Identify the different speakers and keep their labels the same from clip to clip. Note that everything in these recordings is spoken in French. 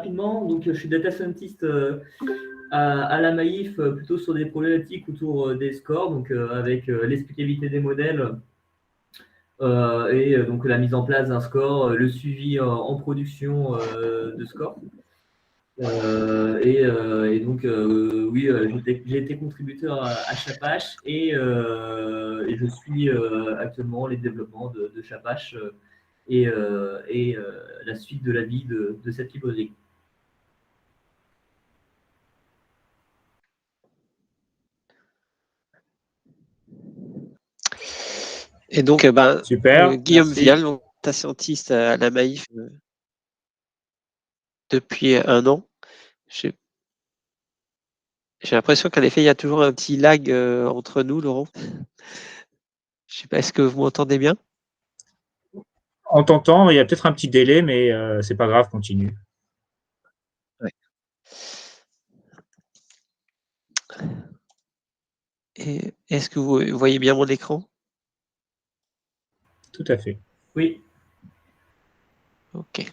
Speaker 1: rapidement. Donc, je suis data scientist à la Maïf, plutôt sur des problématiques autour des scores, donc avec l'explicabilité des modèles et donc la mise en place d'un score, le suivi en production de score. Et donc, oui, j'ai été contributeur à Chapache et je suis actuellement les développements de Chapache et la suite de la vie de cette librairie.
Speaker 2: Et donc,
Speaker 3: Super,
Speaker 2: Guillaume
Speaker 3: merci.
Speaker 2: Vial, data scientist à la Maïf depuis 1 an. J'ai l'impression qu'en effet, il y a toujours un petit lag entre nous, Laurent. Je sais pas, est-ce que vous m'entendez bien?
Speaker 3: On t'entend, il y a peut-être un petit délai, mais c'est pas grave, continue.
Speaker 2: Ouais. Et est-ce que vous voyez bien mon écran?
Speaker 3: Tout à fait.
Speaker 1: Oui.
Speaker 2: Ok.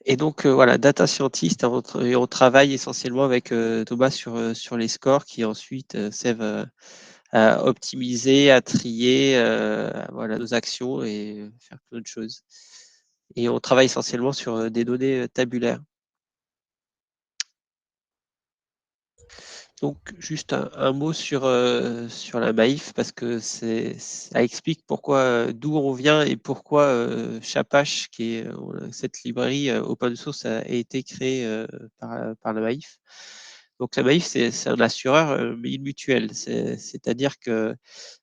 Speaker 2: Et donc, voilà, data scientist, on travaille essentiellement avec Thomas sur les scores qui ensuite servent à optimiser, à trier voilà, nos actions et faire plein de choses. Et on travaille essentiellement sur des données tabulaires. Donc, juste un mot sur la Maïf, parce que ça explique pourquoi, d'où on vient et pourquoi Chapache, qui est cette librairie open source, a été créée par la Maïf. Donc, la Maïf, c'est un assureur, mais une mutuelle. C'est-à-dire que,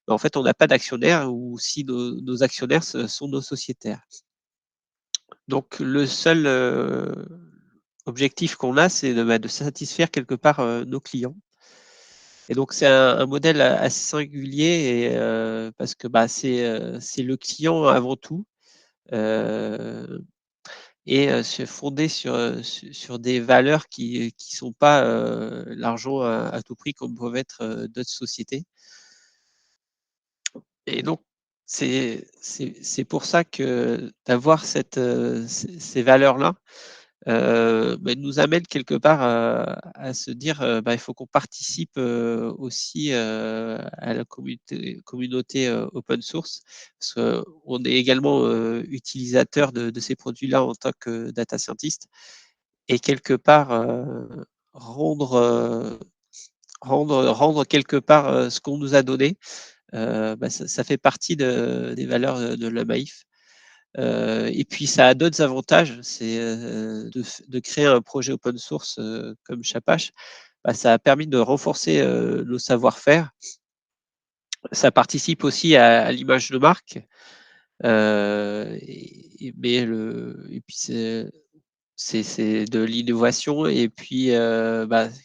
Speaker 2: en fait, on n'a pas d'actionnaires, ou si nos actionnaires sont nos sociétaires. Donc, le seul objectif qu'on a, c'est de satisfaire quelque part nos clients. Et donc, c'est un modèle assez singulier et, parce que c'est le client avant tout et se fonder sur des valeurs qui sont pas l'argent à tout prix comme peuvent être d'autres sociétés. Et donc, c'est pour ça que d'avoir ces valeurs-là nous amène quelque part à se dire il faut qu'on participe aussi à la communauté open source, parce qu'on est également utilisateur de ces produits-là en tant que data scientist, et quelque part rendre quelque part ce qu'on nous a donné, ça fait partie des valeurs de la Maïf. Et puis ça a d'autres avantages, c'est de créer un projet open source comme Chapache. Ça a permis de renforcer le savoir-faire. Ça participe aussi à l'image de marque. Et puis c'est de l'innovation, et puis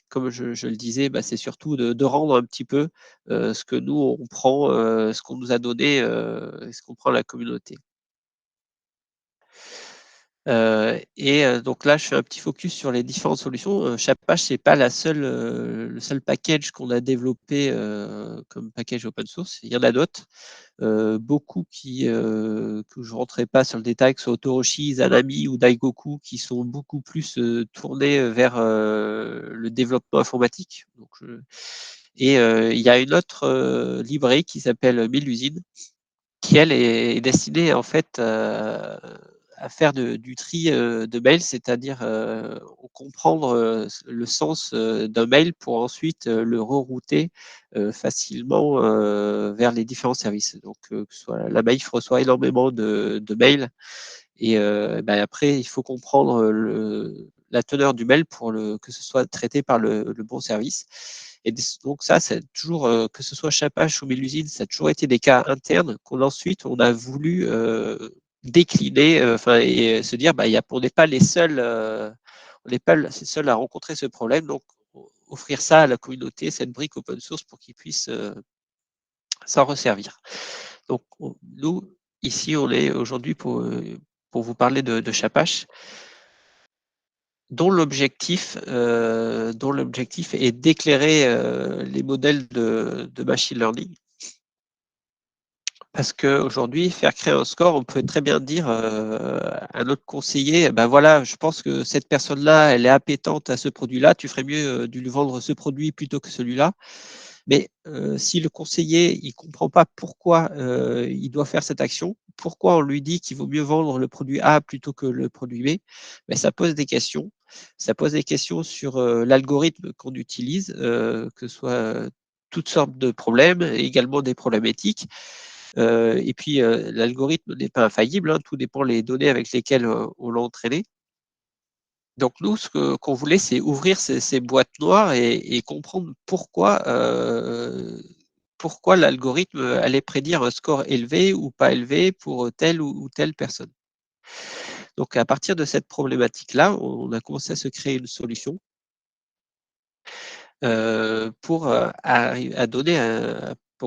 Speaker 2: comme je le disais, c'est surtout de rendre un petit peu ce que nous on prend, ce qu'on nous a donné, et ce qu'on prend à la communauté. Donc là, je fais un petit focus sur les différentes solutions. Chapache, c'est pas le seul package qu'on a développé comme package open source. Il y en a d'autres, beaucoup que je rentrerai pas sur le détail, que ce soit Autoroshi, Zanami ou Daigoku, qui sont beaucoup plus tournés vers le développement informatique. Il y a une autre librairie qui s'appelle Mélusine, qui elle est destinée en fait à faire du tri de mails, c'est-à-dire comprendre le sens d'un mail pour ensuite le rerouter facilement vers les différents services. Donc, que ce soit la Maïf reçoit énormément de mails, et après, il faut comprendre la teneur du mail pour que ce soit traité par le bon service. Et donc ça, c'est toujours, que ce soit Chapache ou Mélusine, ça a toujours été des cas internes qu'on ensuite on a voulu décliner, et se dire, on n'est pas les seuls, on n'est pas les seuls à rencontrer ce problème, donc offrir ça à la communauté, cette brique open source, pour qu'ils puissent s'en resservir. Donc nous, ici, on est aujourd'hui pour vous parler de Chapache, dont l'objectif est d'éclairer les modèles de machine learning Parce qu'aujourd'hui, faire créer un score, on peut très bien dire à notre conseiller, ben voilà, je pense que cette personne-là, elle est appétente à ce produit-là, tu ferais mieux de lui vendre ce produit plutôt que celui-là. Mais si le conseiller, il comprend pas pourquoi il doit faire cette action, pourquoi on lui dit qu'il vaut mieux vendre le produit A plutôt que le produit B, ben ça pose des questions. Ça pose des questions sur l'algorithme qu'on utilise, que ce soit toutes sortes de problèmes, et également des problèmes éthiques. Et puis, l'algorithme n'est pas infaillible, hein, tout dépend des données avec lesquelles on l'a entraîné. Donc nous, qu'on voulait, c'est ouvrir ces boîtes noires et comprendre pourquoi l'algorithme allait prédire un score élevé ou pas élevé pour telle ou telle personne. Donc à partir de cette problématique-là, on a commencé à se créer une solution pour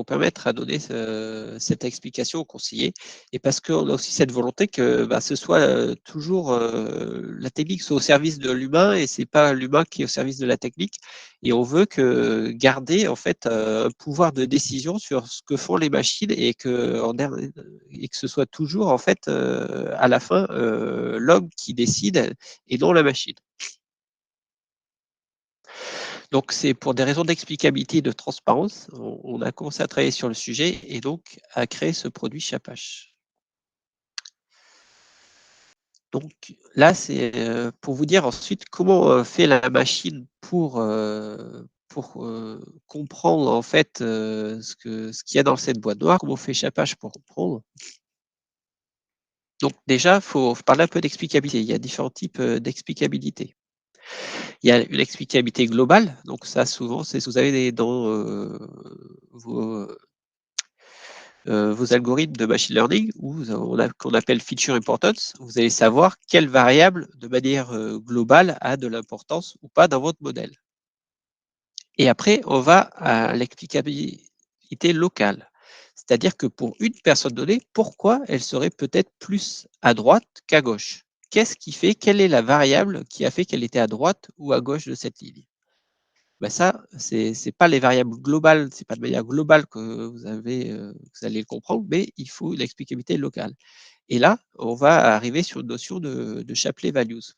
Speaker 2: permettre à donner cette explication au conseiller, et parce qu'on a aussi cette volonté que bah, ce soit toujours la technique soit au service de l'humain et c'est pas l'humain qui est au service de la technique, et on veut garder en fait un pouvoir de décision sur ce que font les machines et que ce soit toujours en fait à la fin l'homme qui décide et non la machine. Donc, c'est pour des raisons d'explicabilité et de transparence, on a commencé à travailler sur le sujet et donc à créer ce produit Chapache. Donc là, c'est pour vous dire ensuite comment fait la machine pour comprendre en fait ce qu'il y a dans cette boîte noire, comment fait Chapache pour comprendre. Donc déjà, il faut parler un peu d'explicabilité. Il y a différents types d'explicabilité. Il y a une explicabilité globale, donc ça souvent c'est ce que vous avez dans vos algorithmes de machine learning qu'on appelle feature importance. Vous allez savoir quelle variable de manière globale a de l'importance ou pas dans votre modèle. Et après, on va à l'explicabilité locale. C'est-à-dire que pour une personne donnée, pourquoi elle serait peut-être plus à droite qu'à gauche? Qu'est-ce qui fait, quelle est la variable qui a fait qu'elle était à droite ou à gauche de cette ligne? Ben ça, c'est pas les variables globales, c'est pas de manière globale que vous allez le comprendre, mais il faut une explicabilité locale. Et là, on va arriver sur une notion de Shapley values.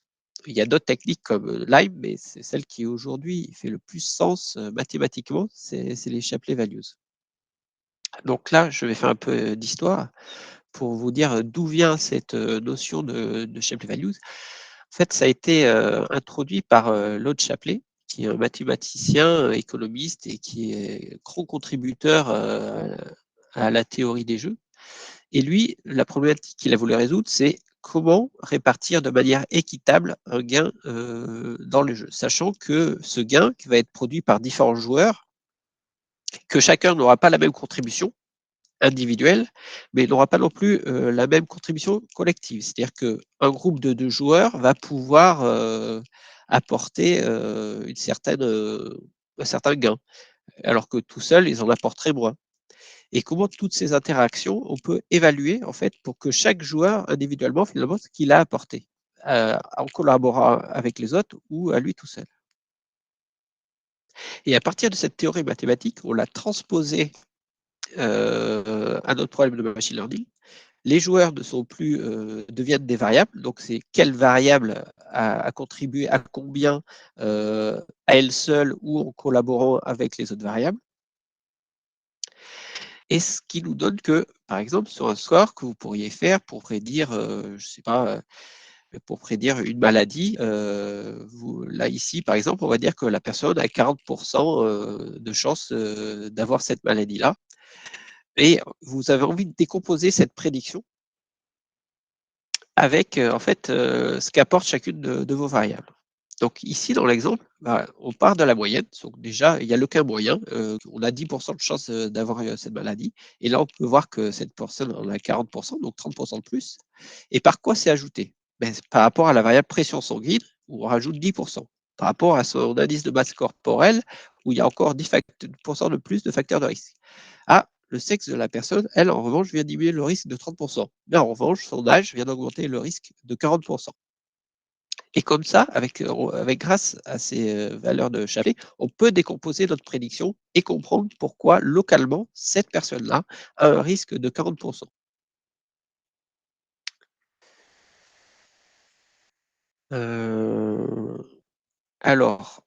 Speaker 2: Il y a d'autres techniques comme Lime, mais c'est celle qui aujourd'hui fait le plus sens mathématiquement, c'est les Shapley values. Donc là, je vais faire un peu d'histoire pour vous dire d'où vient cette notion de Shapley values. En fait, ça a été introduit par Lord Shapley, qui est un mathématicien, économiste et qui est grand contributeur à la théorie des jeux. Et lui, la problématique qu'il a voulu résoudre, c'est comment répartir de manière équitable un gain dans le jeu, sachant que ce gain qui va être produit par différents joueurs, que chacun n'aura pas la même contribution individuelle, mais il n'aura pas non plus la même contribution collective. C'est-à-dire qu'un groupe de 2 joueurs va pouvoir apporter un certain gain, alors que tout seul, ils en apporteraient moins. Et comment toutes ces interactions, on peut évaluer en fait pour que chaque joueur individuellement, finalement, ce qu'il a apporté, en collaborant avec les autres ou à lui tout seul. Et à partir de cette théorie mathématique, on l'a transposée à notre problème de machine learning. Les joueurs ne sont plus, deviennent des variables. Donc, c'est quelle variable a contribué à combien à elle seule ou en collaborant avec les autres variables. Et ce qui nous donne que, par exemple, sur un score que vous pourriez faire pour prédire, je sais pas, pour prédire une maladie, là, ici, par exemple, on va dire que la personne a 40% de chance d'avoir cette maladie-là. Et vous avez envie de décomposer cette prédiction avec en fait ce qu'apporte chacune de vos variables. Donc ici, dans l'exemple, on part de la moyenne. Donc déjà, il n'y a aucun moyen. On a 10% de chance d'avoir cette maladie. Et là, on peut voir que cette personne en a 40%, donc 30% de plus. Et par quoi c'est ajouté? Par rapport à la variable pression sanguine, où on rajoute 10%. Par rapport à son indice de masse corporelle, où il y a encore 10% de plus de facteurs de risque. Ah, le sexe de la personne, elle, en revanche, vient diminuer le risque de 30%. Mais en revanche, son âge vient d'augmenter le risque de 40%. Et comme ça, grâce à ces valeurs de Chappé, on peut décomposer notre prédiction et comprendre pourquoi localement cette personne-là a un risque de 40%. Alors,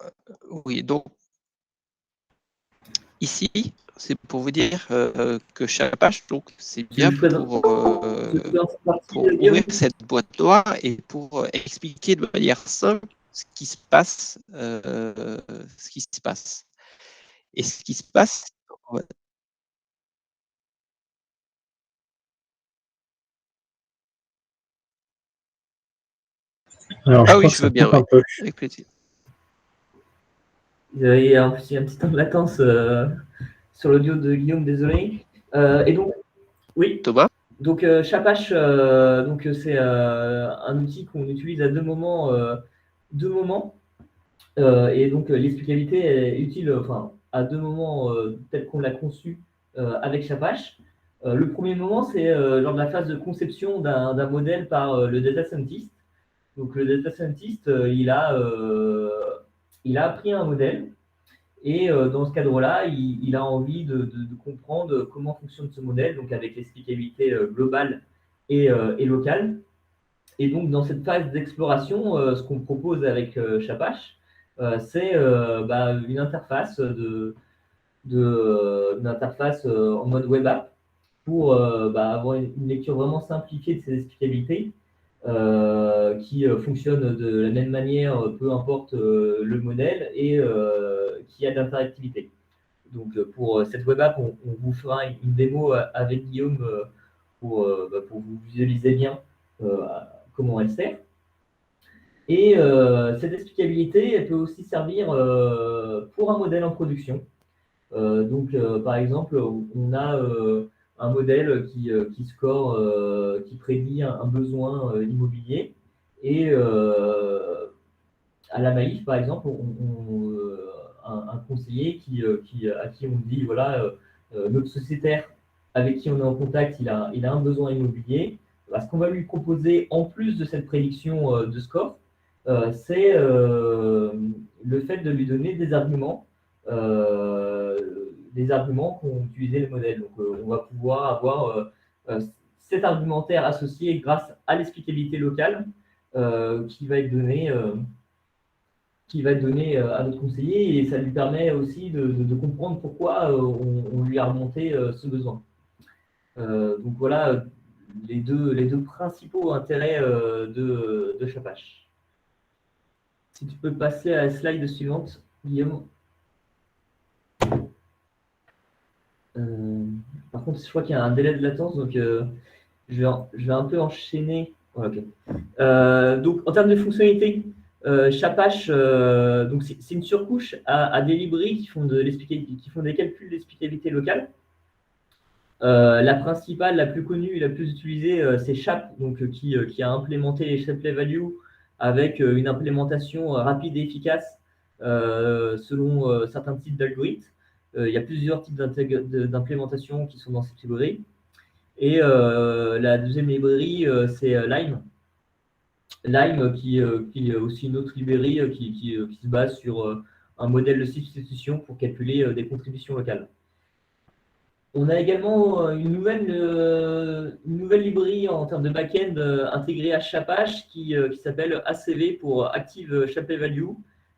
Speaker 2: oui, donc ici, c'est pour vous dire que Chapache, donc c'est
Speaker 1: Tu veux
Speaker 2: bien
Speaker 1: que je présente, tu veux que je présente cette partie,
Speaker 2: pour
Speaker 1: Guillaume?
Speaker 2: ouvrir cette boîte noire et pour expliquer de manière simple ce qui se passe. Et ce qui se passe. Ouais.
Speaker 3: Alors, je
Speaker 2: Ah oui,
Speaker 3: crois que
Speaker 2: je
Speaker 3: ça
Speaker 2: veux bien,
Speaker 3: coupe un
Speaker 2: ouais,
Speaker 3: peu.
Speaker 2: avec plaisir.
Speaker 1: Il y a un petit temps de latence sur l'audio de Guillaume, désolé. Et donc, oui,
Speaker 2: Thomas?
Speaker 1: donc Chapache, c'est un outil qu'on utilise à deux moments. Et donc l'explicabilité est utile à deux moments tels qu'on l'a conçu avec Chapache. Le premier moment, c'est lors de la phase de conception d'un modèle par le data scientist. Donc le data scientist, il a appris un modèle et dans ce cadre-là, il a envie de comprendre comment fonctionne ce modèle, donc avec l'explicabilité globale et locale. Et donc, dans cette phase d'exploration, ce qu'on propose avec Chapache, c'est une interface une interface en mode web app pour avoir une lecture vraiment simplifiée de ces explicabilités qui fonctionne de la même manière, peu importe le modèle, et qui a de l'interactivité. Donc, pour cette web app, on vous fera une démo avec Guillaume pour vous visualiser bien comment elle sert. Et cette explicabilité, elle peut aussi servir pour un modèle en production. Par exemple, on a un modèle qui score, qui prédit un besoin immobilier. Et à la Maïf, par exemple, un conseiller à qui on dit, voilà, notre sociétaire avec qui on est en contact, il a un besoin immobilier. Ce qu'on va lui proposer, en plus de cette prédiction de score, c'est le fait de lui donner des arguments qu'ont utilisé les modèles. Donc, on va pouvoir avoir cet argumentaire associé grâce à l'explicabilité locale qui va être donné à notre conseiller, et ça lui permet aussi de comprendre pourquoi on lui a remonté ce besoin. Donc voilà les deux principaux intérêts de Chapache. Si tu peux passer à la slide suivante, Guillaume. Par contre, je crois qu'il y a un délai de latence, donc je vais un peu enchaîner. Okay. Donc, en termes de fonctionnalité, Chapache, c'est une surcouche à des librairies qui font des calculs d'explicabilité locale. La principale, la plus connue, la plus utilisée, c'est Chap, qui a implémenté les Shapley Value avec une implémentation rapide et efficace selon certains types d'algorithmes. Il y a plusieurs types d'implémentation qui sont dans cette librairie. Et la deuxième librairie, c'est Lime. Lime, qui est aussi une autre librairie qui se base sur un modèle de substitution pour calculer des contributions locales. On a également une nouvelle librairie en termes de back-end intégrée à Chapache qui s'appelle ACV pour Active Shapley Value.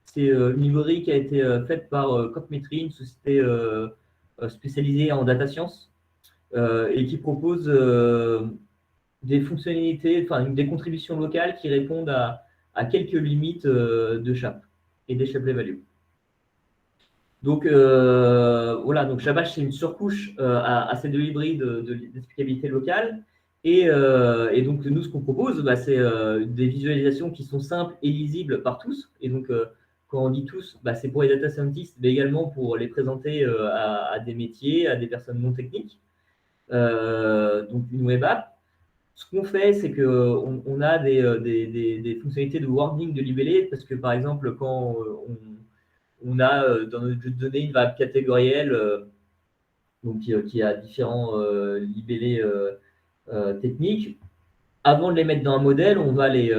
Speaker 1: C'est une librairie qui a été faite par Copmetry, une société spécialisée en data science et qui propose des fonctionnalités, des contributions locales qui répondent à quelques limites de Chap et des Shapley Value. Donc voilà, donc Chapache, c'est une surcouche à ces deux librairies d'explicabilité locale. Et donc nous, ce qu'on propose, c'est des visualisations qui sont simples et lisibles par tous. Et donc quand on dit tous, c'est pour les data scientists, mais également pour les présenter à des métiers, à des personnes non techniques. Donc une web app. Ce qu'on fait, c'est qu'on a des fonctionnalités de warning de libellé, parce que par exemple, quand on a dans notre jeu de données une variable catégorielle qui a différents libellés techniques. Avant de les mettre dans un modèle, on va les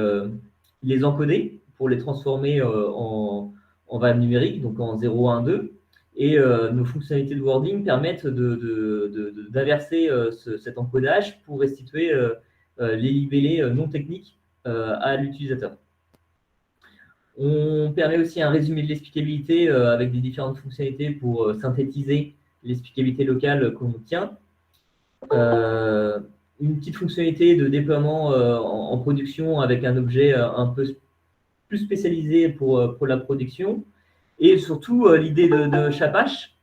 Speaker 1: les encoder pour les transformer en variables numériques, donc en 0, 1, 2. Et nos fonctionnalités de wording permettent d'inverser cet encodage pour restituer les libellés non techniques à l'utilisateur. On permet aussi un résumé de l'explicabilité avec des différentes fonctionnalités pour synthétiser l'explicabilité locale qu'on obtient. Une petite fonctionnalité de déploiement en production avec un objet un peu plus spécialisé pour la production. Et surtout, l'idée de Chapache,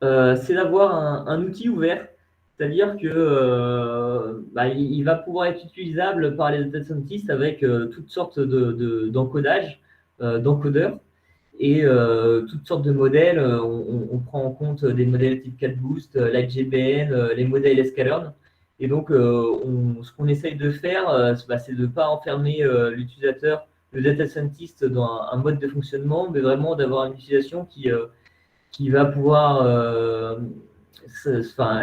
Speaker 1: c'est d'avoir un outil ouvert, c'est-à-dire que il va pouvoir être utilisable par les data scientists avec toutes sortes d'encodages, d'encodeurs et toutes sortes de modèles. On prend en compte des modèles type CatBoost, LightGBN, les modèles Sklearn. Et donc, ce qu'on essaye de faire, c'est de ne pas enfermer l'utilisateur, le data scientist, dans un mode de fonctionnement, mais vraiment d'avoir une utilisation qui va pouvoir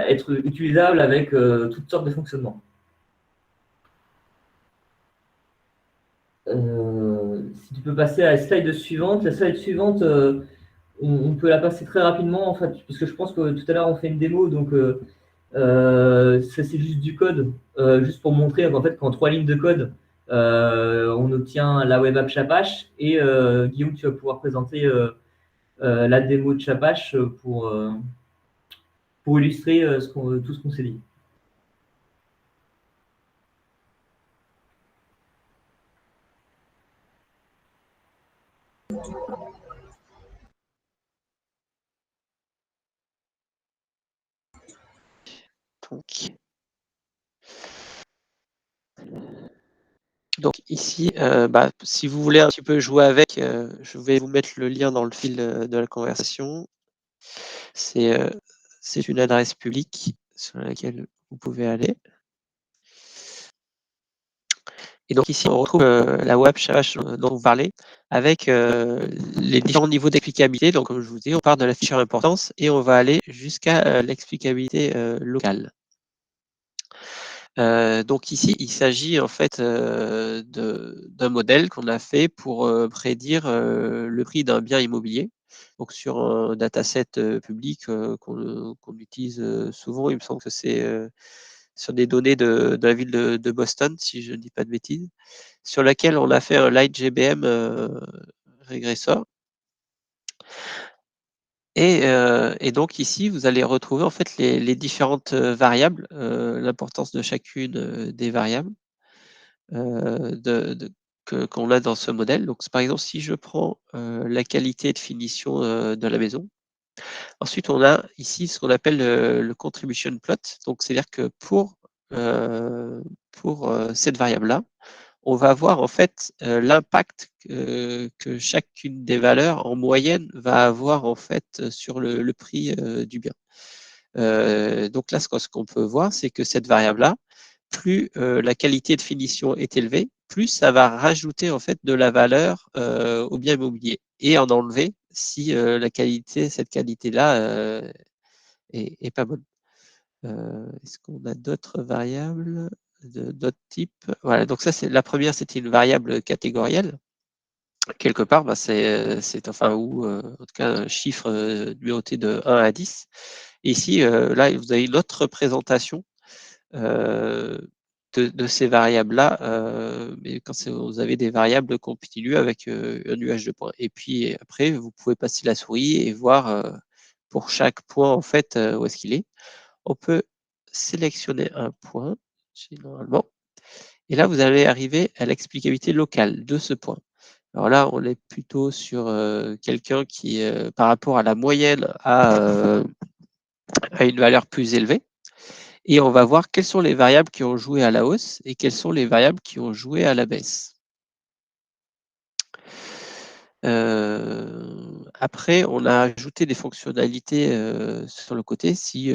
Speaker 1: être utilisable avec toutes sortes de fonctionnements. Si tu peux passer à la slide suivante. La slide suivante, on peut la passer très rapidement, en fait, parce que je pense que tout à l'heure, on fait une démo, donc ça, c'est juste du code, juste pour montrer en fait, qu'en 3 lignes de code, on obtient la web app Chapache. Et Guillaume, tu vas pouvoir présenter la démo de Chapache pour illustrer tout ce qu'on s'est dit.
Speaker 2: Donc ici, si vous voulez un petit peu jouer avec, je vais vous mettre le lien dans le fil de la conversation. C'est une adresse publique sur laquelle vous pouvez aller. Et donc ici, on retrouve la web Chapache dont vous parlez, avec les différents niveaux d'explicabilité. Donc, comme je vous dis, on part de la feature importance et on va aller jusqu'à l'explicabilité locale. Donc ici, il s'agit en fait d'un modèle qu'on a fait pour prédire le prix d'un bien immobilier. Donc sur un dataset public qu'on utilise souvent, il me semble que c'est sur des données de la ville de Boston, si je ne dis pas de bêtises, sur laquelle on a fait un LightGBM régresseur. Et donc ici, vous allez retrouver en fait les différentes variables, l'importance de chacune des variables qu'on a dans ce modèle. Donc par exemple, si je prends la qualité de finition de la maison, ensuite on a ici ce qu'on appelle le contribution plot. Donc c'est-à-dire que pour cette variable-là, on va voir en fait l'impact que chacune des valeurs en moyenne va avoir en fait sur le prix du bien. Donc là, ce qu'on peut voir, c'est que cette variable-là, plus la qualité de finition est élevée, plus ça va rajouter en fait de la valeur au bien immobilier et en enlever si cette qualité-là est pas bonne. Est-ce qu'on a d'autres variables d'autres types? Voilà, donc ça, c'est la première, c'était une variable catégorielle. Quelque part, c'est enfin, ou en tout cas un chiffre numéroté de 1 à 10. Et ici, là, vous avez une autre représentation de ces variables-là, mais quand vous avez des variables continues avec un nuage de points. Et puis après, vous pouvez passer la souris et voir pour chaque point, en fait, où est-ce qu'il est. On peut sélectionner un point, normalement. Et là, vous allez arriver à l'explicabilité locale de ce point. Alors là, on est plutôt sur quelqu'un qui, par rapport à la moyenne, a une valeur plus élevée. Et on va voir quelles sont les variables qui ont joué à la hausse et quelles sont les variables qui ont joué à la baisse. Après, on a ajouté des fonctionnalités sur le côté si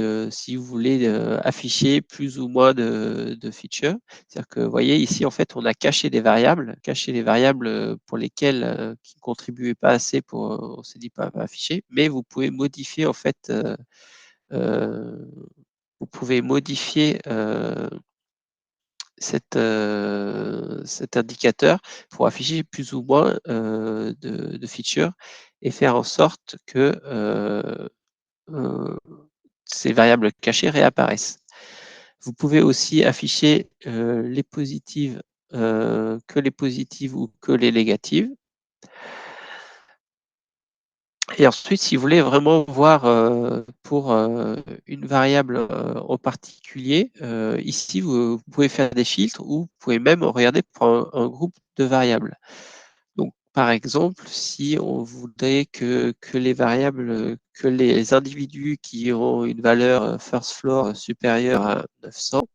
Speaker 2: vous voulez afficher plus ou moins de features. C'est-à-dire que vous voyez ici, en fait, on a caché les variables pour lesquelles qui ne contribuaient pas assez on s'est dit pas afficher, mais vous pouvez modifier en fait vous pouvez modifier cet indicateur pour afficher plus ou moins de features et faire en sorte que ces variables cachées réapparaissent. Vous pouvez aussi afficher les positives, que les positives ou que les négatives. Et ensuite, si vous voulez vraiment voir pour une variable en particulier, ici, vous pouvez faire des filtres ou vous pouvez même regarder pour un groupe de variables. Donc, par exemple, si on voudrait que les variables, que les individus qui ont une valeur first floor supérieure à 900,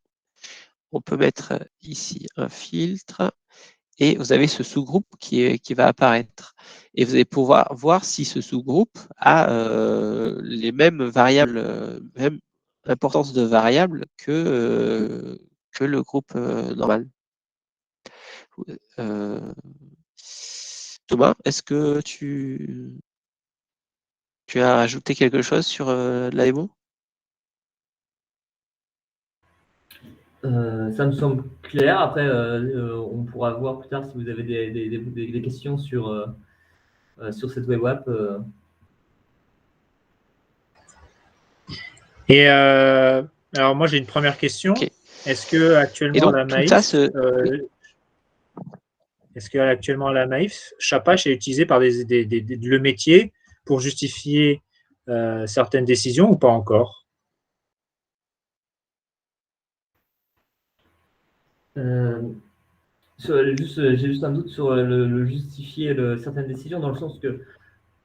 Speaker 2: on peut mettre ici un filtre et vous avez ce sous-groupe qui va apparaître. Et vous allez pouvoir voir si ce sous-groupe a les mêmes variables, même importance de variables que le groupe normal. Thomas, est-ce que tu as ajouté quelque chose sur la démo?
Speaker 1: Ça me semble clair. Après, on pourra voir plus tard si vous avez des questions sur cette web app.
Speaker 3: Et alors moi j'ai une première question.
Speaker 2: Okay.
Speaker 3: Est-ce que actuellement à la Maïf, Chapache est utilisé par le métier pour justifier certaines décisions ou pas encore?
Speaker 1: J'ai juste un doute sur le justifier certaines décisions, dans le sens que,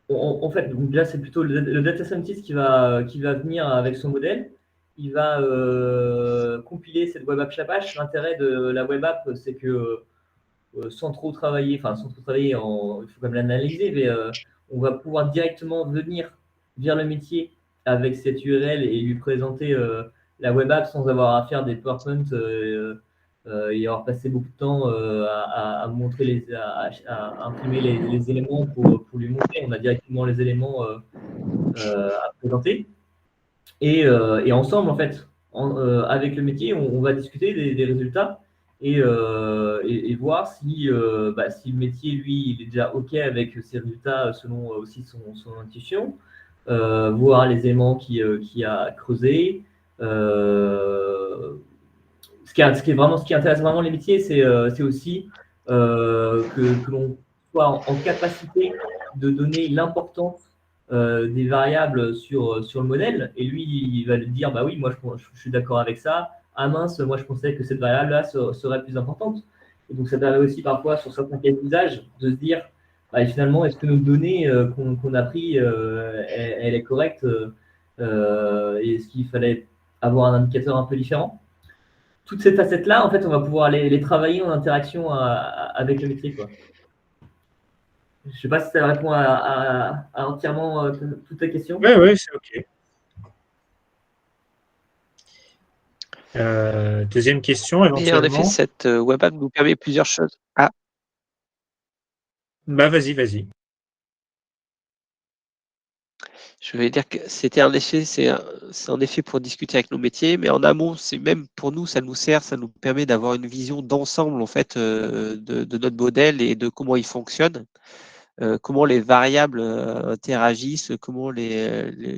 Speaker 1: en fait, donc là, c'est plutôt le data scientist qui va venir avec son modèle. Il va compiler cette web app Chapache. L'intérêt de la web app, c'est que sans trop travailler, il faut quand même l'analyser, mais on va pouvoir directement venir vers le métier avec cette URL et lui présenter la web app sans avoir à faire des PowerPoint et avoir passé beaucoup de temps à montrer à imprimer les éléments pour lui montrer. On a directement les éléments à présenter. Et ensemble, en fait, avec le métier, on va discuter des résultats et voir si le métier, lui, il est déjà OK avec ses résultats selon aussi son intuition, voir les éléments qu'il a creusés. Ce qui intéresse vraiment les métiers, c'est aussi que l'on soit en capacité de donner l'importance des variables sur le modèle. Et lui, il va lui dire, bah oui, moi je suis d'accord avec ça. Ah mince, moi je pensais que cette variable-là serait plus importante. Et donc ça permet aussi parfois sur certains cas d'usage de se dire, bah, finalement, est-ce que nos données qu'on a prises, elle est correcte et est-ce qu'il fallait avoir un indicateur un peu différent? Toutes ces facettes-là, en fait, on va pouvoir les travailler en interaction avec le métier, quoi. Je ne sais pas si ça répond à entièrement toutes tes questions.
Speaker 3: Oui, c'est OK. Deuxième question, éventuellement.
Speaker 2: Et en effet, cette web app nous permet plusieurs choses. Ah.
Speaker 3: Bah, vas-y.
Speaker 2: Je vais dire que c'était en effet, c'est en effet pour discuter avec nos métiers, mais en amont, c'est même pour nous, ça nous sert, ça nous permet d'avoir une vision d'ensemble en fait de notre modèle et de comment il fonctionne, comment les variables interagissent,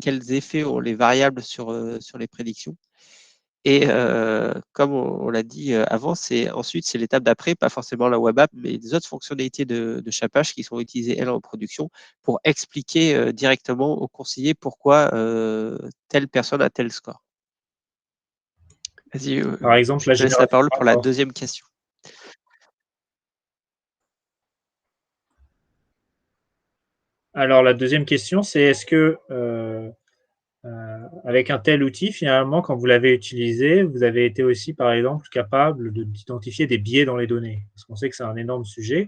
Speaker 2: quels effets ont les variables sur les prédictions. Et comme on l'a dit avant, ensuite c'est l'étape d'après, pas forcément la web app, mais des autres fonctionnalités de Chapache qui sont utilisées, elles, en production pour expliquer directement aux conseillers pourquoi telle personne a tel score. Vas-y,
Speaker 3: par exemple,
Speaker 2: je te laisse la parole pour la deuxième question.
Speaker 3: Alors, la deuxième question, c'est est-ce que avec un tel outil, finalement, quand vous l'avez utilisé, vous avez été aussi, par exemple, capable d'identifier des biais dans les données? Parce qu'on sait que c'est un énorme sujet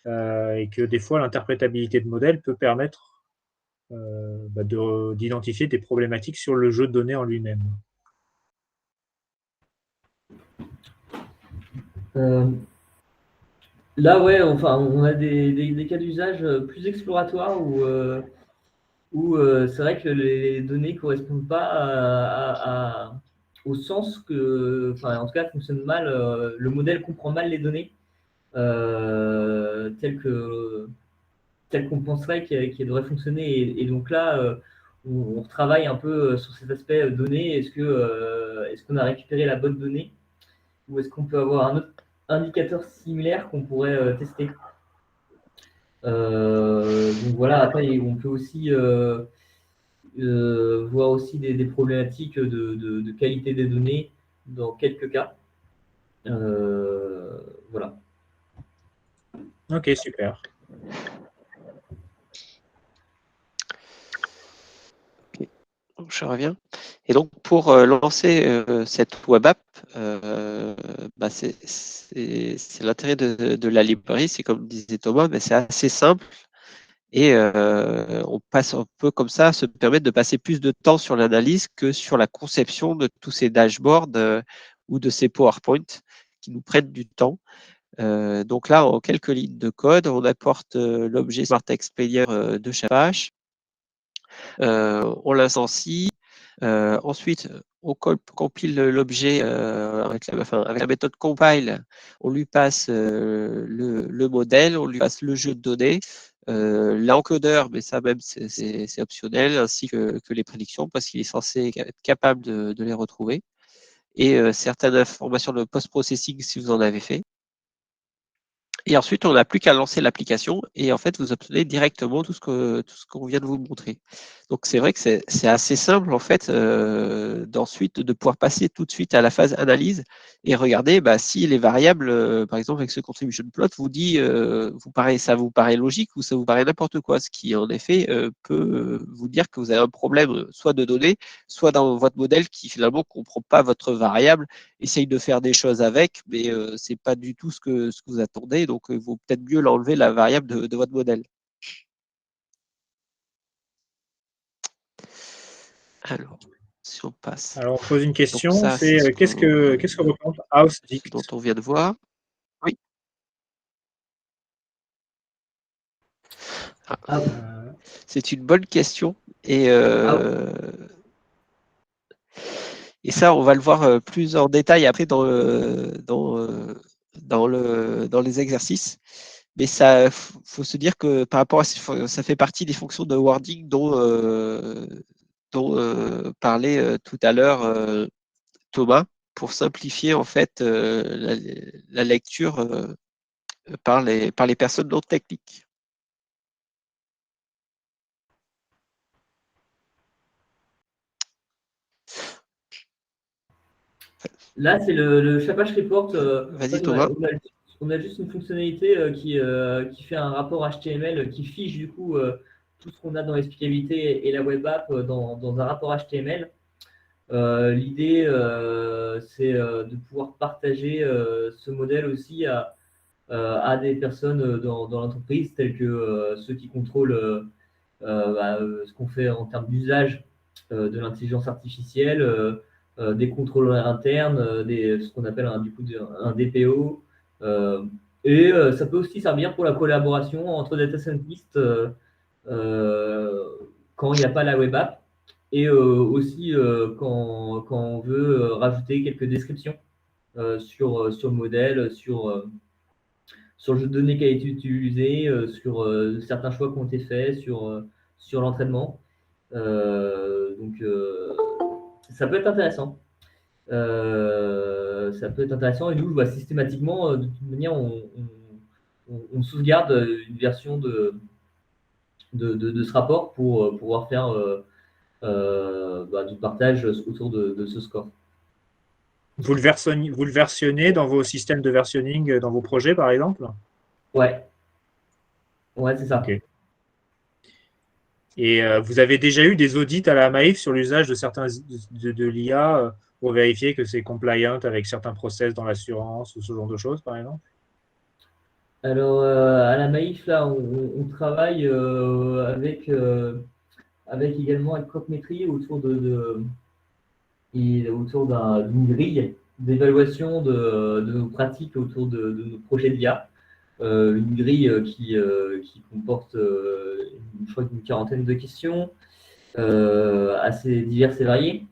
Speaker 3: et que des fois, l'interprétabilité de modèles peut permettre d'identifier des problématiques sur le jeu de données en lui-même.
Speaker 1: Là, ouais, enfin, on a des cas d'usage plus exploratoires où c'est vrai que les données ne correspondent pas au sens que, enfin, en tout cas, fonctionne mal. Le modèle comprend mal les données telles qu'on penserait qu'elles devraient fonctionner. Et donc là, on retravaille un peu sur cet aspect données. Est-ce qu'on a récupéré la bonne donnée ou est-ce qu'on peut avoir un autre indicateur similaire qu'on pourrait tester? Donc voilà, après, on peut aussi voir aussi des problématiques de qualité des données dans quelques cas. Voilà.
Speaker 3: Ok, super.
Speaker 2: Donc, je reviens. Et donc, pour lancer cette web app, bah, c'est l'intérêt de la librairie, c'est comme disait Thomas, mais c'est assez simple. Et on peut comme ça se permettre de passer plus de temps sur l'analyse que sur la conception de tous ces dashboards ou de ces PowerPoint qui nous prennent du temps. Donc là, en quelques lignes de code, on apporte l'objet Smart Expedia de Shapash. On l'instancie. Ensuite, on compile l'objet avec la méthode compile. On lui passe le modèle, on lui passe le jeu de données, l'encodeur, mais ça même c'est optionnel, ainsi que les prédictions, parce qu'il est censé être capable de les retrouver. Et certaines informations de post-processing si vous en avez fait. Et ensuite, on n'a plus qu'à lancer l'application et en fait, vous obtenez directement tout ce qu'on vient de vous montrer. Donc, c'est vrai que c'est assez simple en fait d'ensuite de pouvoir passer tout de suite à la phase analyse et regarder si les variables, par exemple avec ce contribution plot, vous dit, ça vous paraît logique ou ça vous paraît n'importe quoi, ce qui en effet peut vous dire que vous avez un problème soit de données, soit dans votre modèle qui finalement ne comprend pas votre variable, essaye de faire des choses avec, mais c'est pas du tout ce que vous attendez. Donc, il vaut peut-être mieux l'enlever la variable de votre modèle. Alors, si on passe.
Speaker 3: Alors, on pose une
Speaker 2: Donc
Speaker 3: question,
Speaker 2: ça, c'est
Speaker 3: qu'est-ce que représente House
Speaker 2: ce dont
Speaker 3: Dict?
Speaker 2: on vient de voir. Oui.
Speaker 1: Ah,
Speaker 2: C'est une bonne question. Et,
Speaker 1: ah,
Speaker 2: et ça, on va le voir plus en détail après dans les exercices. Mais ça, faut se dire que par rapport à ça fait partie des fonctions de wording dont parlait tout à l'heure Thomas, pour simplifier en fait la lecture par les personnes non techniques.
Speaker 1: là, c'est le Shapash Report. En
Speaker 2: Vas-y
Speaker 1: fait,
Speaker 2: Thomas.
Speaker 1: on a juste une fonctionnalité qui fait un rapport HTML qui fiche du coup tout ce qu'on a dans l'explicabilité et la web app dans un rapport HTML. L'idée, c'est de pouvoir partager ce modèle aussi à des personnes dans l'entreprise, telles que ceux qui contrôlent ce qu'on fait en termes d'usage de l'intelligence artificielle, des contrôleurs internes, ce qu'on appelle du coup un DPO. Et ça peut aussi servir pour la collaboration entre data scientists euh, quand il n'y a pas la web app et aussi quand on veut rajouter quelques descriptions sur le modèle, sur le jeu de données qui a été utilisé, sur certains choix qui ont été faits, sur l'entraînement. Donc, ça peut être intéressant. Ça peut être intéressant et nous, systématiquement, de toute manière, on sauvegarde une version de ce rapport pour pouvoir faire du partage autour de ce score.
Speaker 3: Vous le versionnez dans vos systèmes de versionning, dans vos projets, par exemple?
Speaker 1: Ouais, ouais, c'est ça.
Speaker 3: Ok. Et vous avez déjà eu des audits à la Maïf sur l'usage de certains de l'IA pour vérifier que c'est compliant avec certains process dans l'assurance ou ce genre de choses, par exemple?
Speaker 1: Alors, à la Maïf, là, on travaille avec également avec Cropmetry autour d'une grille d'évaluation de nos pratiques autour de nos projets d'IA. Une grille qui comporte, je crois, une quarantaine de questions assez diverses et variées.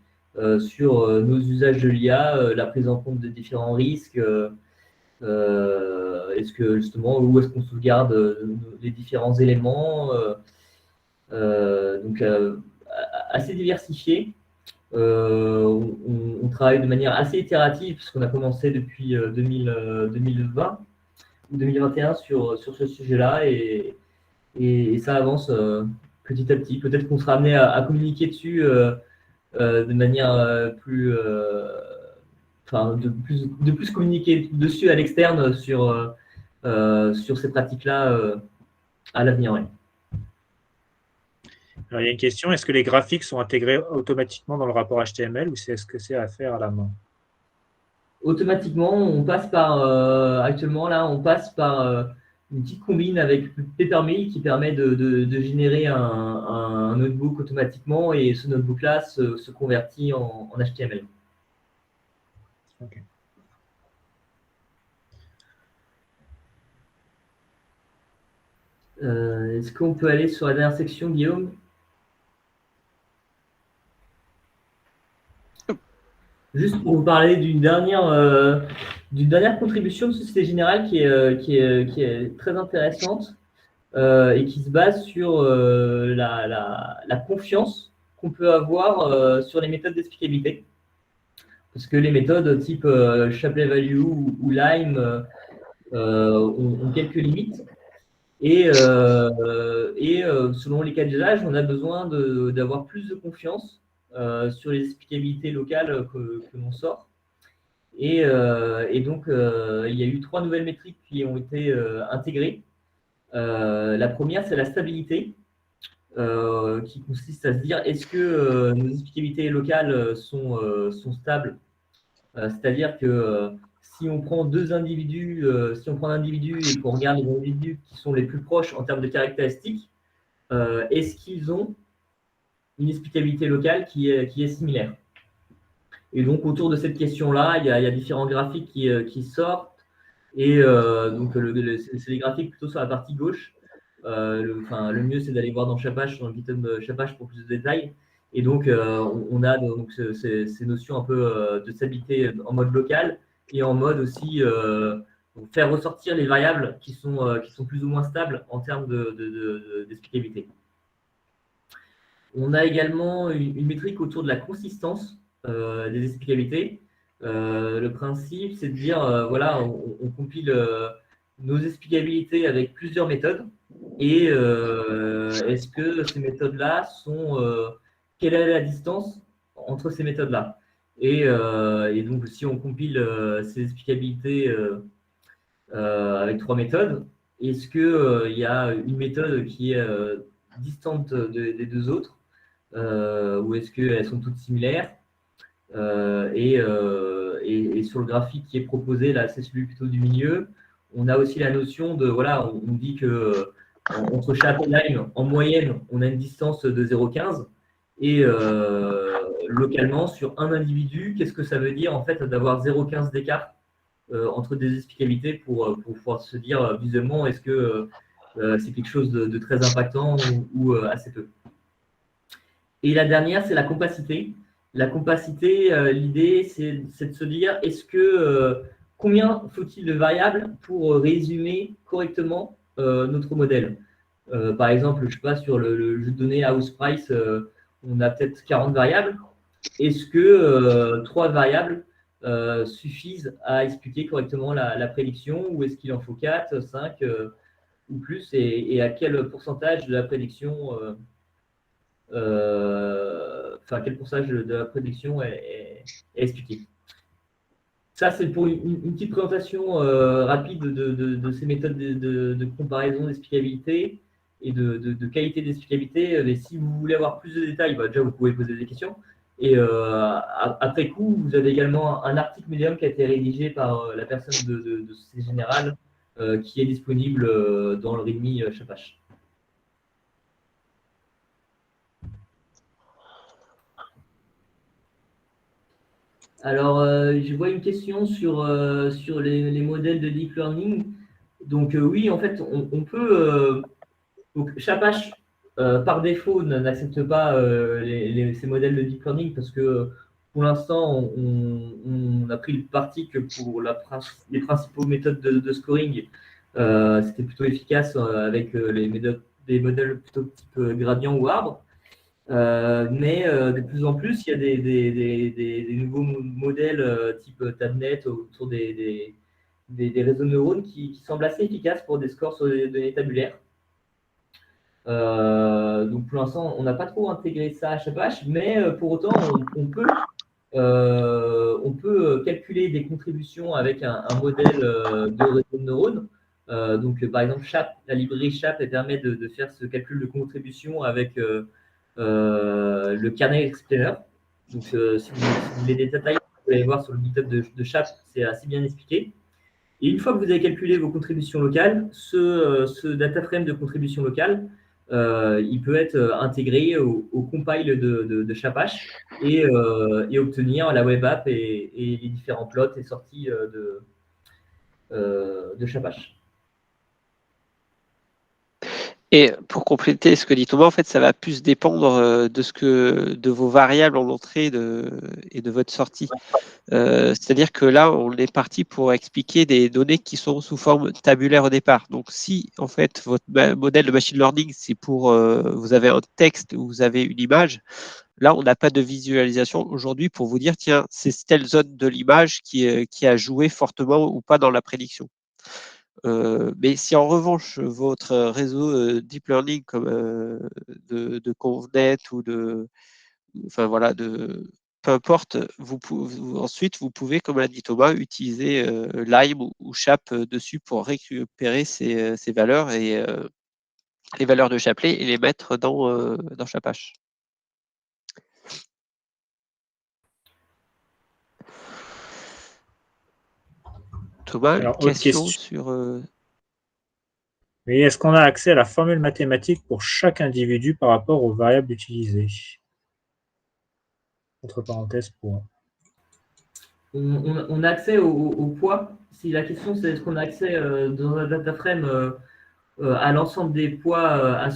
Speaker 1: sur nos usages de l'IA, la prise en compte de différents risques, est-ce que justement, où est-ce qu'on sauvegarde les différents éléments, donc assez diversifié. On travaille de manière assez itérative, puisqu'on a commencé depuis 2020 ou 2021 sur ce sujet-là, et ça avance petit à petit. Peut-être qu'on sera amené à communiquer dessus de manière plus, enfin, de plus communiquer dessus à l'externe sur ces pratiques-là à l'avenir. Ouais.
Speaker 3: Alors, il y a une question, est-ce que les graphiques sont intégrés automatiquement dans le rapport HTML ou est-ce que c'est à faire à la main?
Speaker 1: Automatiquement, on passe par, actuellement là, on passe par une petite combine avec Papermill qui permet de générer un notebook automatiquement, et ce notebook-là se convertit en HTML.
Speaker 3: Okay.
Speaker 1: Est-ce qu'on peut aller sur la dernière section, Guillaume? Juste pour vous parler d'une dernière contribution de Société Générale qui est très intéressante et qui se base sur la confiance qu'on peut avoir sur les méthodes d'explicabilité. Parce que les méthodes type Shapley Value ou Lime ont quelques limites. Et selon les cas d'usage, on a besoin d'avoir plus de confiance sur les explicabilités locales que l'on sort. Et donc, il y a eu 3 nouvelles métriques qui ont été intégrées. La première, c'est la stabilité, qui consiste à se dire, est-ce que nos explicabilités locales sont stables? C'est-à-dire que si on prend deux individus, si on prend un individu et qu'on regarde les individus qui sont les plus proches en termes de caractéristiques, est-ce qu'ils ont une explicabilité locale qui est similaire? Et donc, autour de cette question-là, il y a différents graphiques qui sortent. Et donc, c'est les graphiques plutôt sur la partie gauche. Le mieux, c'est d'aller voir dans Chapache, sur le GitHub Chapache pour plus de détails. Et donc, on a donc ces notions un peu de stabilité en mode local et en mode aussi faire ressortir les variables qui sont plus ou moins stables en termes d'explicabilité. On a également une métrique autour de la consistance des explicabilités. Le principe, c'est de dire, voilà, on compile nos explicabilités avec plusieurs méthodes. Et est-ce que ces méthodes-là sont... quelle est la distance entre ces méthodes-là? Et donc, si on compile ces explicabilités avec 3 méthodes, est-ce qu'il y a une méthode qui est distante des deux autres, ou est-ce qu'elles sont toutes similaires? Et sur le graphique qui est proposé, là, c'est celui plutôt du milieu, on a aussi la notion de, voilà, on dit que entre chaque line, en moyenne, on a une distance de 0,15. Et localement, sur un individu, qu'est-ce que ça veut dire en fait d'avoir 0,15 d'écart entre des explicabilités pour pouvoir se dire visuellement, est-ce que c'est quelque chose de très impactant ou assez peu? Et la dernière, c'est la compacité. La compacité, l'idée, c'est de se dire, est-ce que combien faut-il de variables pour résumer correctement notre modèle? Par exemple, je ne sais pas, sur le jeu de données House Price, on a peut-être 40 variables. Est-ce que 3 variables suffisent à expliquer correctement la prédiction, ou est-ce qu'il en faut 4, 5 ou plus, et à quel pourcentage de la prédiction quel pourcentage de la prédiction est expliqué? Ça, c'est pour une petite présentation rapide de ces méthodes de comparaison d'explicabilité et de qualité d'explicabilité. Mais si vous voulez avoir plus de détails, déjà, vous pouvez poser des questions. Et après coup, vous avez également un article Medium qui a été rédigé par la personne de Société Générale qui est disponible dans le README Chapache. Alors, je vois une question sur les modèles de deep learning. Donc, oui, en fait, on peut. Donc, Chapache, par défaut, n'accepte pas ces modèles de deep learning parce que pour l'instant, on a pris le parti que pour les principaux méthodes de scoring, c'était plutôt efficace avec des modèles plutôt type gradient ou arbre. Mais de plus en plus, il y a des nouveaux modèles type Tabnet autour des réseaux de neurones qui semblent assez efficaces pour des scores sur des données tabulaires. Donc pour l'instant, on n'a pas trop intégré ça à Shapash, mais pour autant, on peut calculer des contributions avec un modèle de réseau de neurones. Donc par exemple, la librairie SHAP elle permet de faire ce calcul de contribution avec le kernel explainer. Donc si vous voulez des détails, vous pouvez aller voir sur le GitHub de SHAP, c'est assez bien expliqué. Et une fois que vous avez calculé vos contributions locales, ce data frame de contribution locale, il peut être intégré au compile de Shapash et obtenir la web app et les différents plots et sorties de Shapash.
Speaker 2: Et pour compléter ce que dit Thomas, en fait, ça va plus dépendre de vos variables en entrée et de votre sortie. C'est-à-dire que là, on est parti pour expliquer des données qui sont sous forme tabulaire au départ. Donc, si en fait votre modèle de machine learning, c'est pour vous avez un texte ou vous avez une image, là, on n'a pas de visualisation aujourd'hui pour vous dire, tiens, c'est telle zone de l'image qui a joué fortement ou pas dans la prédiction. Mais si en revanche votre réseau deep learning comme de ConvNet ou enfin voilà, peu importe, ensuite vous pouvez, comme l'a dit Thomas, utiliser Lime ou Chap dessus pour récupérer ces valeurs et les valeurs de Shapley et les mettre dans Shapash. Thomas,
Speaker 3: Alors,
Speaker 2: une question sur...
Speaker 3: Mais est-ce qu'on a accès à la formule mathématique pour chaque individu par rapport aux variables utilisées? Entre parenthèses, point.
Speaker 1: On a accès au poids. Si la question c'est est-ce qu'on a accès dans un data frame à l'ensemble des poids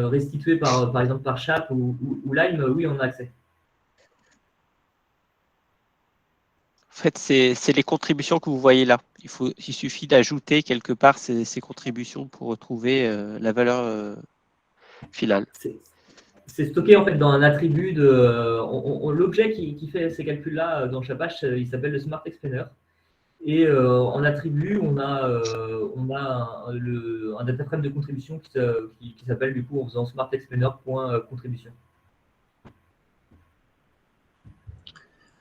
Speaker 1: restitués par exemple par Chap ou Lime, oui, on a accès.
Speaker 2: En fait, c'est les contributions que vous voyez là. Il suffit d'ajouter quelque part ces contributions pour retrouver la valeur finale.
Speaker 1: C'est stocké en fait dans un attribut de. L'objet qui fait ces calculs-là dans Shapash, il s'appelle le Smart Explainer. Et en attribut, on a un data frame de contribution qui s'appelle du coup en faisant Smart Explainer.contribution.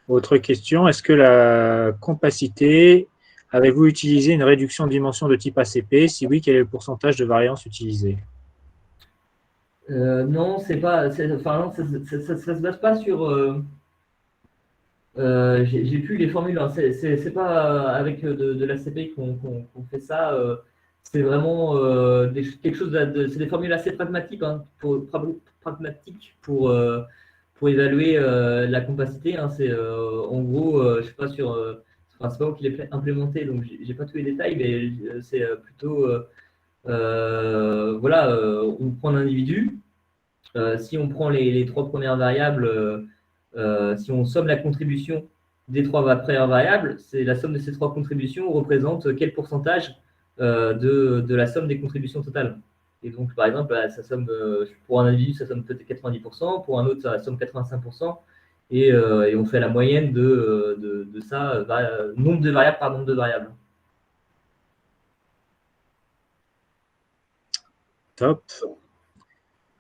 Speaker 3: Autre question, est-ce que la compacité, avez-vous utilisé une réduction de dimension de type ACP? Si oui, quel est le pourcentage de variance utilisé?
Speaker 1: Non, c'est pas. Enfin, non, ça se base pas sur. J'ai plus les formules. Hein. C'est pas avec de l'ACP qu'on fait ça. C'est vraiment quelque chose c'est des formules assez pragmatiques, hein, pour évaluer la compacité. Hein. C'est en gros, je sais pas sur. Enfin, c'est pas moi qui l'ai implémenté, donc j'ai pas tous les détails, mais c'est plutôt voilà, on prend l'individu. Si on prend les trois premières variables, si on somme la contribution des trois premières variables, c'est la somme de ces trois contributions représente quel pourcentage de la somme des contributions totales. Et donc, par exemple, ça somme, pour un individu, ça somme peut-être 90%, pour un autre, ça somme 85%, et on fait la moyenne de ça, nombre de variables par nombre de variables.
Speaker 3: Top.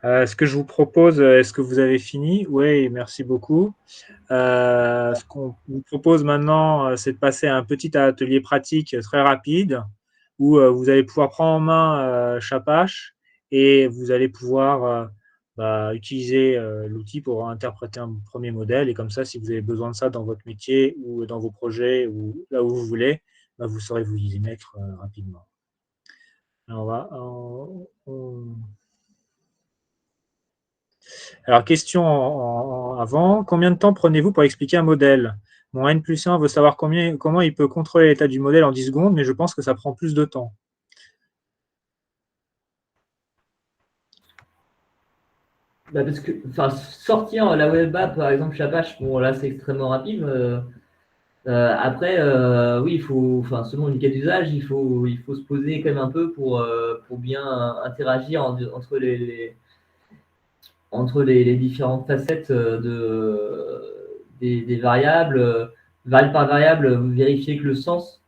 Speaker 3: Ce que je vous propose, est-ce que vous avez fini? Oui, merci beaucoup. Ce qu'on vous propose maintenant, c'est de passer à un petit atelier pratique très rapide où vous allez pouvoir prendre en main Shapash et vous allez pouvoir utiliser l'outil pour interpréter un premier modèle. Et comme ça, si vous avez besoin de ça dans votre métier ou dans vos projets ou là où vous voulez, vous saurez vous y mettre rapidement. Alors, question avant. Combien de temps prenez-vous pour expliquer un modèle? Mon N+1 veut savoir comment il peut contrôler l'état du modèle en 10 secondes, mais je pense que ça prend plus de temps.
Speaker 1: Parce que sortir la web app, par exemple, Chapache, bon, là, c'est extrêmement rapide. Après, oui, selon les cas d'usage, il faut se poser quand même un peu pour bien interagir entre les différentes facettes des variables. Variable par variable, vérifier que le sens,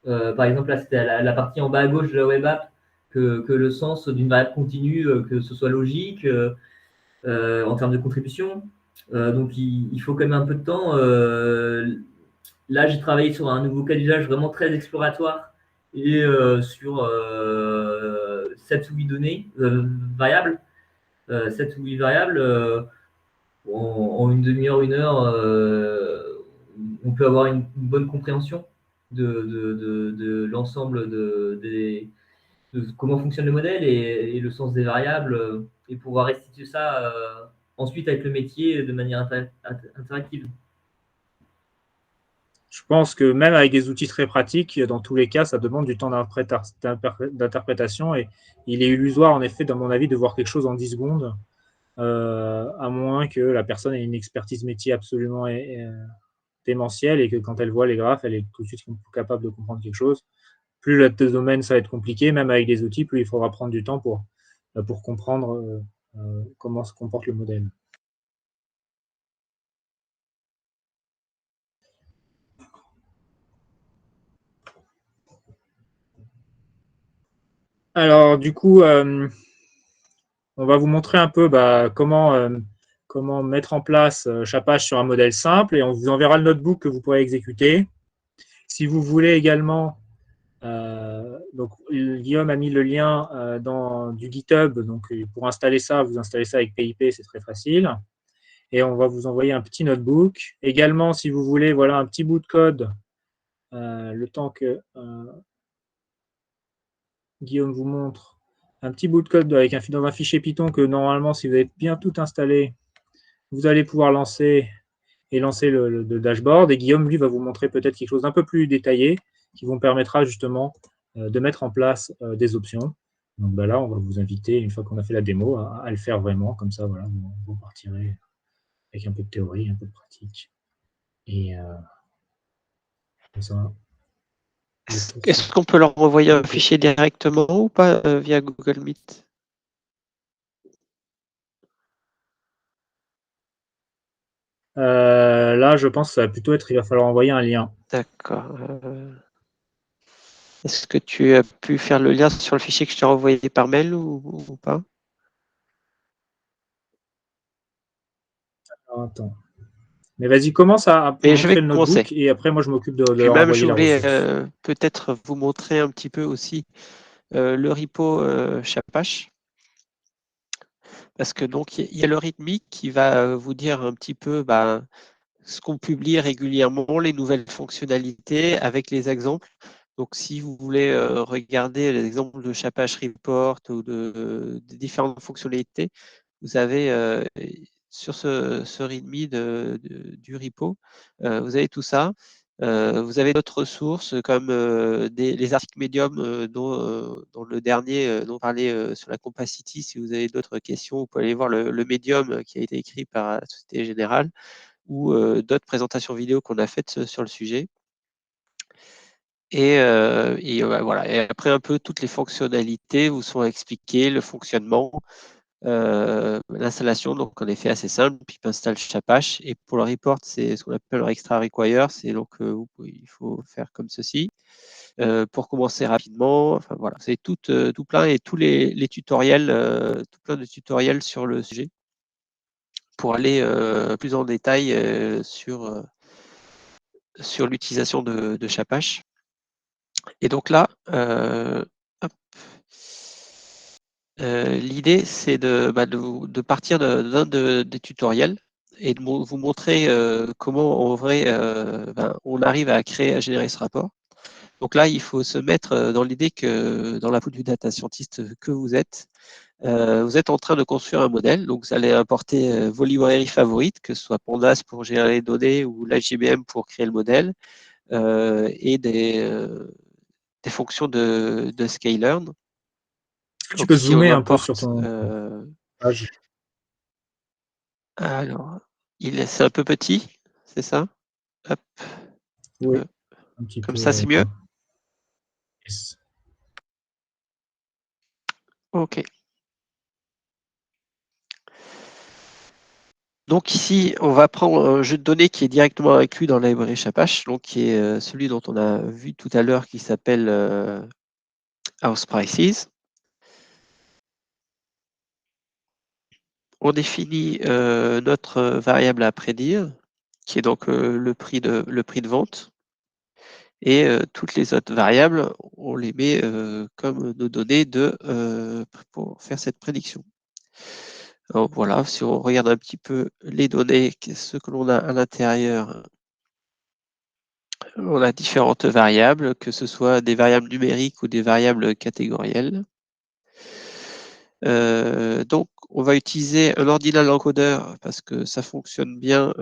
Speaker 1: par exemple, là, c'était la partie en bas à gauche de la web app, que le sens d'une variable continue, que ce soit logique en termes de contribution. Donc, il faut quand même un peu de temps. Là, j'ai travaillé sur un nouveau cas d'usage vraiment très exploratoire et sur 7 ou 8 données variables. 7 ou 8 variables. En une demi-heure, une heure, on peut avoir une bonne compréhension de l'ensemble de comment fonctionne le modèle et le sens des variables et pouvoir restituer ça ensuite avec le métier de manière interactive.
Speaker 3: Je pense que même avec des outils très pratiques, dans tous les cas, ça demande du temps d'interprétation et il est illusoire, en effet, dans mon avis, de voir quelque chose en 10 secondes, à moins que la personne ait une expertise métier absolument démentielle et que quand elle voit les graphes, elle est tout de suite capable de comprendre quelque chose. Plus le domaine, ça va être compliqué, même avec des outils, plus il faudra prendre du temps pour comprendre comment se comporte le modèle. Alors, du coup, on va vous montrer un peu comment mettre en place Chapache sur un modèle simple et on vous enverra le notebook que vous pourrez exécuter. Si vous voulez également, donc Guillaume a mis le lien du GitHub, donc pour installer ça, vous installez ça avec PIP, c'est très facile. Et on va vous envoyer un petit notebook. Également, si vous voulez, voilà un petit bout de code, le temps que Guillaume vous montre, un petit bout de code dans un fichier Python que normalement, si vous avez bien tout installé, vous allez pouvoir lancer le dashboard. Et Guillaume, lui, va vous montrer peut-être quelque chose d'un peu plus détaillé qui vous permettra justement de mettre en place des options. Donc là, on va vous inviter, une fois qu'on a fait la démo, à le faire vraiment. Comme ça, voilà, vous partirez avec un peu de théorie, un peu de pratique. Et comme ça,
Speaker 2: Est-ce qu'on peut leur envoyer un fichier directement ou pas via Google Meet?
Speaker 3: Là, je pense que ça va plutôt être, il va falloir envoyer un lien.
Speaker 2: D'accord. Est-ce que tu as pu faire le lien sur le fichier que je t'ai envoyé par mail ou pas?
Speaker 3: Alors, attends. Mais vas-y, commence à
Speaker 2: Mais je vais
Speaker 3: montrer le
Speaker 2: commencer.
Speaker 3: notebook et après, moi, je m'occupe de
Speaker 2: Puis
Speaker 3: leur
Speaker 2: même,
Speaker 3: envoyer
Speaker 2: je
Speaker 3: la
Speaker 2: voulais
Speaker 3: ressource.
Speaker 2: peut-être vous montrer un petit peu aussi le repo Chapache. Parce que donc, il y a le rythmique qui va vous dire un petit peu ce qu'on publie régulièrement, les nouvelles fonctionnalités avec les exemples. Donc, si vous voulez regarder les exemples de Chapache Report ou de différentes fonctionnalités, vous avez sur ce README du repo, vous avez tout ça. Vous avez d'autres ressources comme les articles Medium dont le dernier dont on parlait sur la Compacity. Si vous avez d'autres questions, vous pouvez aller voir le Medium qui a été écrit par la Société Générale ou d'autres présentations vidéo qu'on a faites sur le sujet. Et voilà. Et après, un peu toutes les fonctionnalités vous sont expliquées, le fonctionnement, l'installation, donc en effet assez simple, pip install Chapache. Et pour le report, c'est ce qu'on appelle le extra require, c'est donc il faut faire comme ceci. Pour commencer rapidement, enfin voilà, c'est tout plein et tous les tutoriels, tout plein de tutoriels sur le sujet pour aller plus en détail sur l'utilisation de Chapache. Et donc là, l'idée, c'est de partir d'un des tutoriels et de vous montrer comment en vrai on arrive à générer ce rapport. Donc là, il faut se mettre dans l'idée que dans la peau du data scientist que vous êtes en train de construire un modèle. Donc vous allez importer vos librairies favorites, que ce soit Pandas pour gérer les données ou l'IGBM pour créer le modèle, et des fonctions de scalearn.
Speaker 3: Tu
Speaker 2: Donc
Speaker 3: peux
Speaker 2: ici, on
Speaker 3: zoomer un peu sur
Speaker 2: importe
Speaker 3: ton page.
Speaker 2: Alors, c'est un peu petit, c'est ça? Hop.
Speaker 3: Oui,
Speaker 2: Euh,
Speaker 3: un petit
Speaker 2: Comme
Speaker 3: peu.
Speaker 2: ça, c'est mieux?
Speaker 3: Yes.
Speaker 2: Ok. Donc ici, on va prendre un jeu de données qui est directement inclus dans la librairie Chapache, donc qui est celui dont on a vu tout à l'heure, qui s'appelle House Prices. On définit notre variable à prédire, qui est donc le prix de vente. Et toutes les autres variables, on les met comme nos données pour faire cette prédiction. Alors, voilà, si on regarde un petit peu les données, ce que l'on a à l'intérieur, on a différentes variables, que ce soit des variables numériques ou des variables catégorielles. Donc, on va utiliser un ordinal encodeur parce que ça fonctionne bien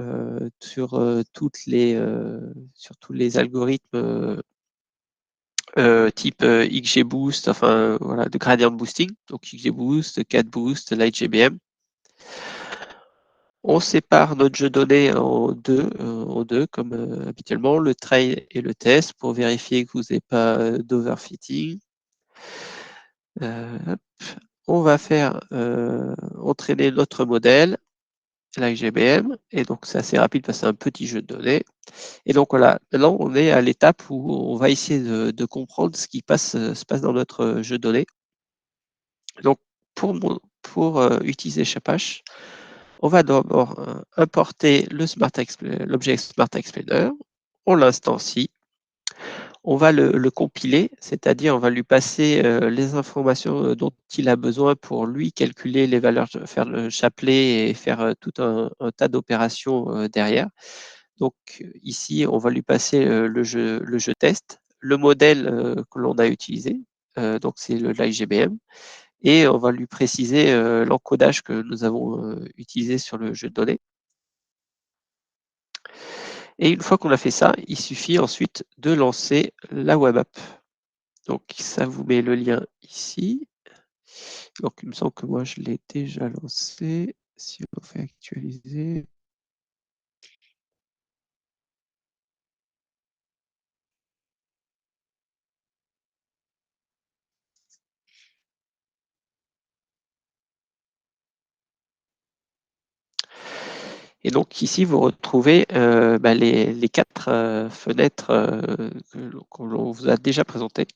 Speaker 2: sur tous les algorithmes type XGBoost, enfin voilà, de gradient boosting, donc XGBoost, CatBoost, LightGBM. On sépare notre jeu de données en deux comme habituellement, le trail et le test pour vérifier que vous n'avez pas d'overfitting. On va faire entraîner notre modèle, l'IGBM, et donc c'est assez rapide parce que c'est un petit jeu de données. Et donc voilà, maintenant on est à l'étape où on va essayer de comprendre ce qui se passe dans notre jeu de données. Donc pour utiliser Chapache, on va d'abord importer l'objet Smart Explainer, on l'instancie, on va le compiler, c'est-à-dire on va lui passer les informations dont il a besoin pour lui calculer les valeurs, faire le chapelet et faire tout un tas d'opérations derrière. Donc ici, on va lui passer le jeu test, le modèle que l'on a utilisé, donc c'est l'IGBM, et on va lui préciser l'encodage que nous avons utilisé sur le jeu de données. Et une fois qu'on a fait ça, il suffit ensuite de lancer la web app. Donc ça vous met le lien ici. Donc il me semble que moi je l'ai déjà lancé. Si on fait actualiser. Et donc ici, vous retrouvez les 4 fenêtres que l'on vous a déjà présentées.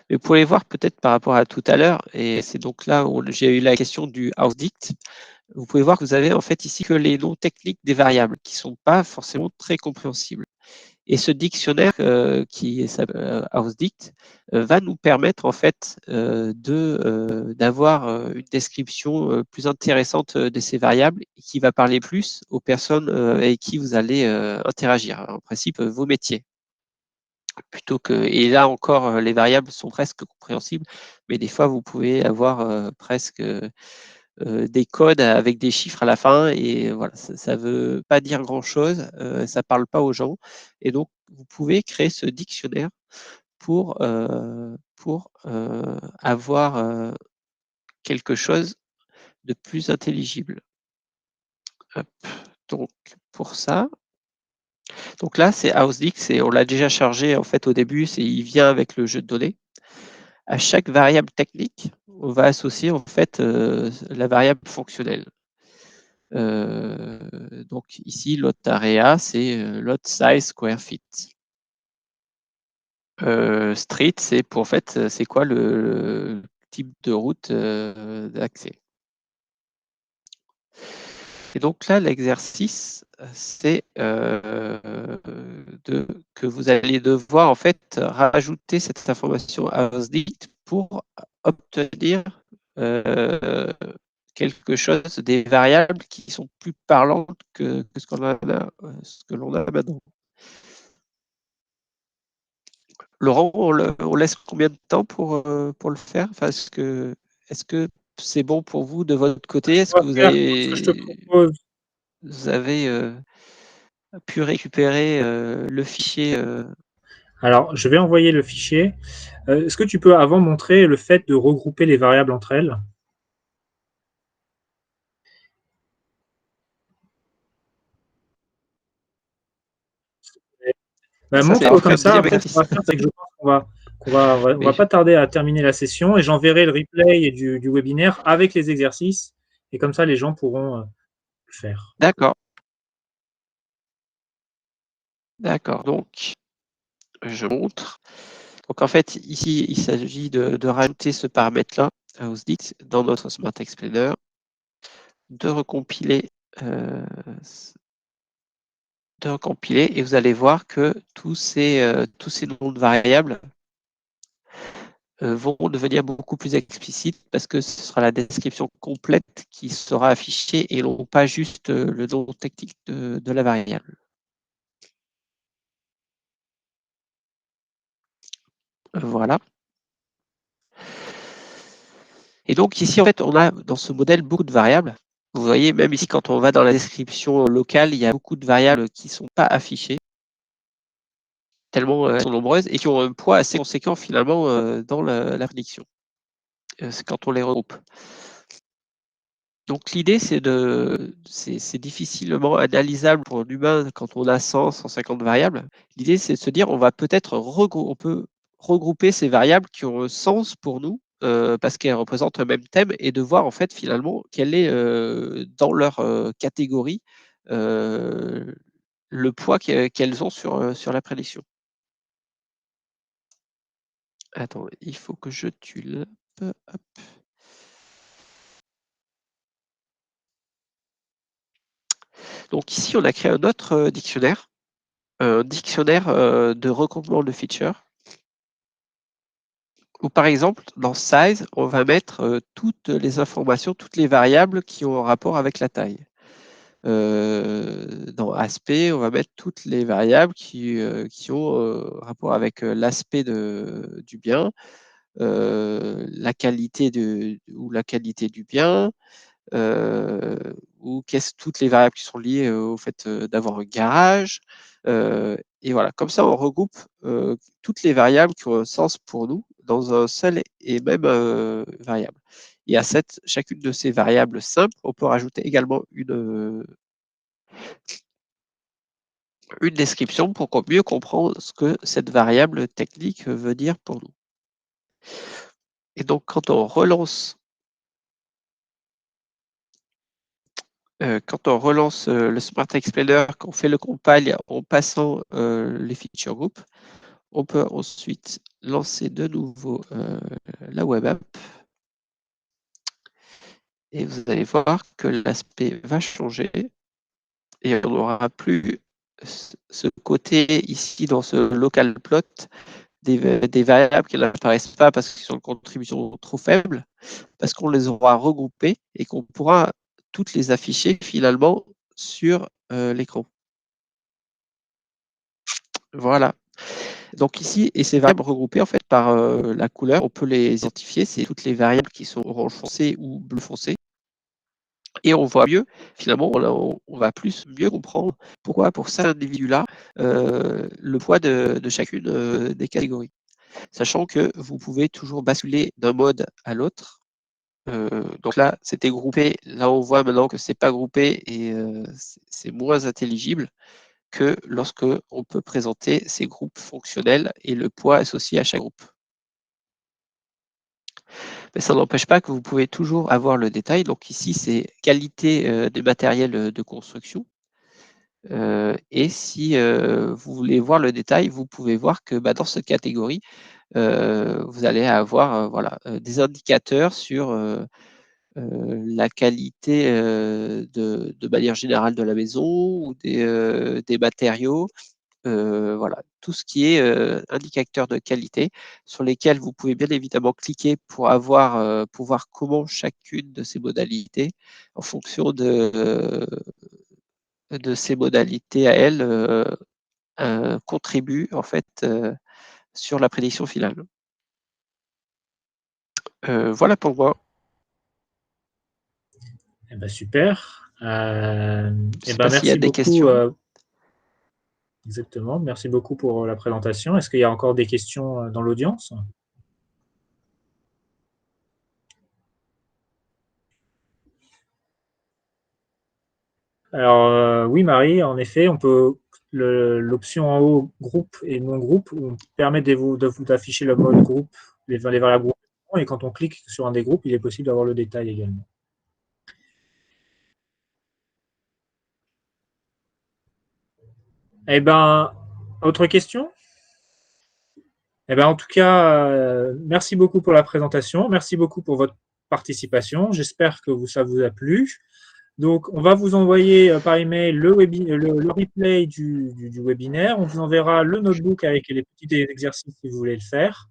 Speaker 2: Mais vous pouvez voir peut-être par rapport à tout à l'heure, et c'est donc là où j'ai eu la question du housedict. Vous pouvez voir que vous avez en fait ici que les noms techniques des variables qui ne sont pas forcément très compréhensibles. Et ce dictionnaire qui est housedict va nous permettre en fait d'avoir une description plus intéressante de ces variables qui va parler plus aux personnes avec qui vous allez interagir. En principe, vos métiers. Et là encore, les variables sont presque compréhensibles, mais des fois, vous pouvez avoir presque des codes avec des chiffres à la fin et voilà, ça veut pas dire grand-chose, ça parle pas aux gens et donc vous pouvez créer ce dictionnaire pour avoir quelque chose de plus intelligible. Hop. Donc pour ça, donc là c'est HouseDix et on l'a déjà chargé en fait au début, il vient avec le jeu de données. À chaque variable technique, on va associer en fait la variable fonctionnelle. Donc ici, lot area, c'est lot size square feet. Street, c'est pour en fait, c'est quoi le type de route d'accès. Et donc là, l'exercice, c'est que vous allez devoir en fait rajouter cette information à HouseDict pour obtenir quelque chose, des variables qui sont plus parlantes que ce que l'on a maintenant. Laurent, on laisse combien de temps pour le faire? Enfin, est-ce que c'est bon pour vous de votre côté? Est-ce que vous avez pu récupérer le fichier
Speaker 3: Alors, je vais envoyer le fichier. Est-ce que tu peux avant montrer le fait de regrouper les variables entre elles? Bah,
Speaker 2: Ça, c'est
Speaker 3: montre
Speaker 2: après
Speaker 3: comme
Speaker 2: le
Speaker 3: ça.
Speaker 2: deuxième
Speaker 3: Après, ce qu'on
Speaker 2: exercice.
Speaker 3: va faire, c'est que je pense qu'on va
Speaker 2: Mais
Speaker 3: pas tarder à terminer la session et j'enverrai le replay du webinaire avec les exercices. Et comme ça, les gens pourront le faire.
Speaker 2: d'accord. D'accord. Donc, je montre. Donc, en fait, ici, il s'agit de rajouter ce paramètre-là, HouseDix, dans notre Smart Explainer, de recompiler, et vous allez voir que tous ces noms de variables vont devenir beaucoup plus explicites parce que ce sera la description complète qui sera affichée et non pas juste le nom technique de la variable. Voilà. Et donc ici, en fait, on a dans ce modèle beaucoup de variables. Vous voyez, même ici, quand on va dans la description locale, il y a beaucoup de variables qui ne sont pas affichées, tellement elles sont nombreuses et qui ont un poids assez conséquent finalement dans la prédiction. C'est quand on les regroupe. Donc l'idée, c'est difficilement analysable pour l'humain quand on a 100, 150 variables. L'idée, c'est de se dire, on peut regrouper ces variables qui ont un sens pour nous parce qu'elles représentent un même thème et de voir en fait finalement quel est dans leur catégorie le poids qu'elles ont sur la prédiction. Attends, il faut que je tue. Hop. Donc ici, on a créé un autre dictionnaire, un dictionnaire de regroupement de features. Ou par exemple, dans size, on va mettre toutes les informations, toutes les variables qui ont un rapport avec la taille. Dans aspect, on va mettre toutes les variables qui ont rapport avec l'aspect du bien, la qualité ou la qualité du bien, ou toutes les variables qui sont liées au fait d'avoir un garage. Et voilà, comme ça, on regroupe toutes les variables qui ont un sens pour nous dans un seul et même variable. Et à chacune de ces variables simples, on peut rajouter également une description pour mieux comprendre ce que cette variable technique veut dire pour nous. Et donc, quand on relance le Smart Explainer, qu'on fait le compile en passant les feature groups, on peut ensuite lancer de nouveau la web app et vous allez voir que l'aspect va changer et on n'aura plus ce côté ici dans ce local plot des variables qui n'apparaissent pas parce qu'ils sont de contribution trop faible, parce qu'on les aura regroupées et qu'on pourra toutes les afficher finalement sur l'écran. Voilà. Donc ici, et ces variables regroupées en fait par la couleur, on peut les identifier, c'est toutes les variables qui sont orange foncé ou bleu foncé. Et on voit mieux, finalement, on va mieux comprendre pourquoi pour cet individu-là, le poids de chacune des catégories. Sachant que vous pouvez toujours basculer d'un mode à l'autre. Donc là, c'était groupé. Là, on voit maintenant que c'est pas groupé et c'est moins intelligible que lorsque on peut présenter ces groupes fonctionnels et le poids associé à chaque groupe. Mais ça n'empêche pas que vous pouvez toujours avoir le détail. Donc ici, c'est qualité des matériels de construction. Et si vous voulez voir le détail, vous pouvez voir que dans cette catégorie, vous allez avoir des indicateurs sur la qualité de manière générale de la maison ou des matériaux. Voilà, tout ce qui est indicateur de qualité sur lesquels vous pouvez bien évidemment cliquer pour pour voir comment chacune de ces modalités, en fonction de ces modalités à elles, contribue en fait sur la prédiction finale. Voilà pour moi.
Speaker 3: Eh ben, super.
Speaker 2: Je sais
Speaker 3: Ben,
Speaker 2: pas s'il y a
Speaker 3: merci
Speaker 2: des
Speaker 3: beaucoup.
Speaker 2: questions.
Speaker 3: Exactement. Merci beaucoup pour la présentation. Est-ce qu'il y a encore des questions dans l'audience? Alors, oui, Marie, en effet, on peut l'option en haut, groupe et non-groupe, on permet d'afficher le mode groupe, les variables groupes. Et quand on clique sur un des groupes, il est possible d'avoir le détail également. Eh ben, autre question? Eh ben, en tout cas, merci beaucoup pour la présentation. Merci beaucoup pour votre participation. J'espère que ça vous a plu. Donc, on va vous envoyer par email le replay du webinaire. On vous enverra le notebook avec les petits exercices si vous voulez le faire.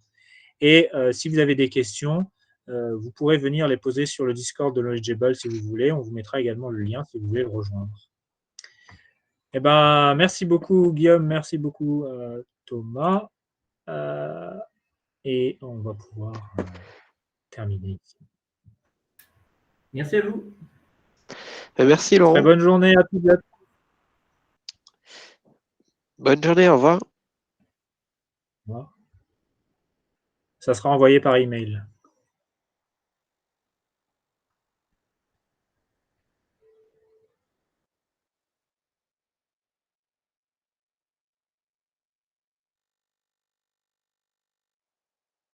Speaker 3: Et si vous avez des questions, vous pourrez venir les poser sur le Discord de Knowledgeable si vous voulez. On vous mettra également le lien si vous voulez le rejoindre. Eh ben, merci beaucoup Guillaume, merci beaucoup Thomas. Et on va pouvoir terminer ici.
Speaker 1: Merci à vous.
Speaker 2: Merci Laurent.
Speaker 3: Très bonne journée à tous et à tous.
Speaker 2: Bonne journée, au revoir.
Speaker 3: Ça sera envoyé par email.